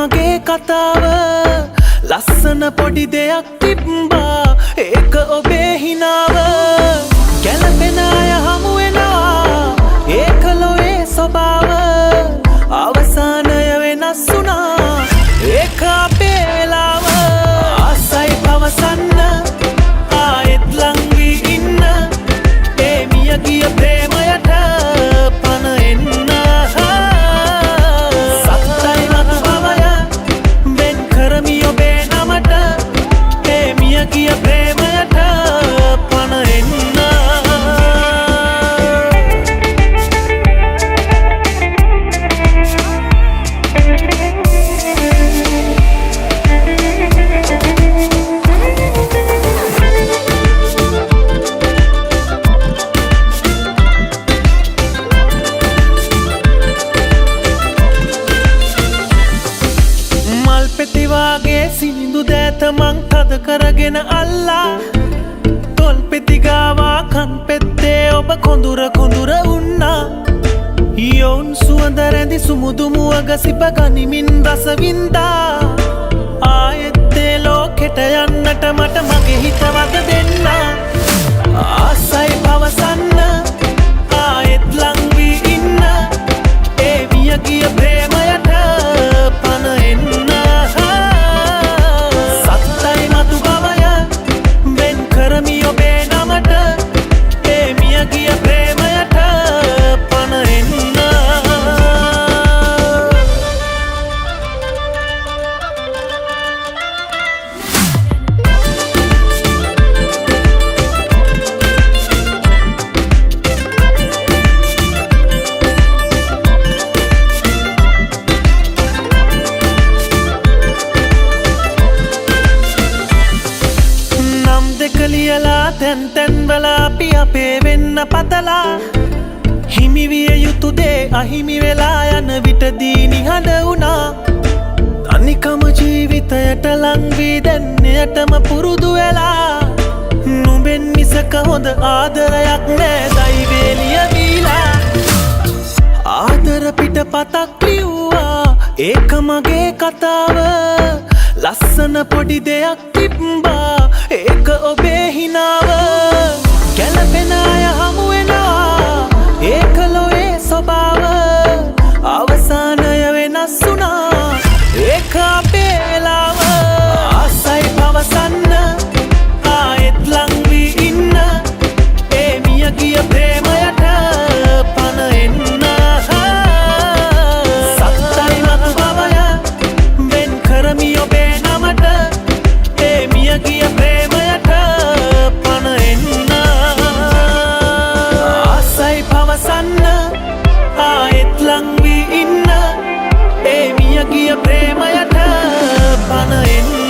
මගේ කතාව ලස්සන පොඩි දෙයක් තිබ්බා ඒක ඔබේ හිනාව ගැලපෙන අය හමු වෙනවා ඒක ලොවේ ස්වභාව අවසානය වෙනස් වුණා ඒක අපේ වෙලාව ආසයි පවසන්න ආයෙත් ලං වී ඉන්න ඒ මිය ගිය ප්‍රේමයට පණ එන්න කිය ප්‍රේමයට පණ එන්න මල් පෙති වාගේ සිනිඳු දෑත මං තද කරගෙන අල්ලා තොල් පෙති ගාවා කන් පෙත්තේ ඔබ කොඳුර කොඳුර උන්නා යොවුන් සුවඳ රැඳි සුමුදු මුවග සිප ගනිමින් රස වින්දා ආයෙත් ඒ ලෝකෙට යන්නට මට මගේ හිතවත දෙන්න ආසයි පවසන්න ආයෙත් ලං වී ඉන්න ඒ මිය ගිය ප්‍රේමයට පණ එන්න ලියලා තැන් තැන්වල අපි අපේ වෙන්න පතලා හිමි විය යුතු දේ අහිමි වෙලා යන විටදී නිහඬ වුණා තනිකම ජීවිතයට ලං වී දැන් එයටම පුරුදු වෙලා නුඹෙන් මිසක හොඳ ආදරයක් නෑ දෛවේ ලියවිලා ආදර පිට පතක් ලිව්වා ඒක මගේ කතාව ලස්සන පොඩි දෙයක් තිබ්බා ඒක ඔබේ හිනාව ගැලපෙන අය හමු වෙනවා ඒක ලොවේ ස්වභාව අවසානය වෙනස් වුණා ඒක අපේ වෙලාව ආසයි පවසන්න ආයෙත් ලං වී ඉන්න ඒ මිය ගිය ප්‍රේමයට පණ එන්න සත්තයි මතු බවය වෙන් කරමි ඔබේ නමට ඒ මිය ගිය ප්‍රේමයට පණ එන්න ආසයි පවසන්න ආයෙත් ලං වී ඉන්න ඒ මිය ගිය ප්‍රේමයට පණ එන්න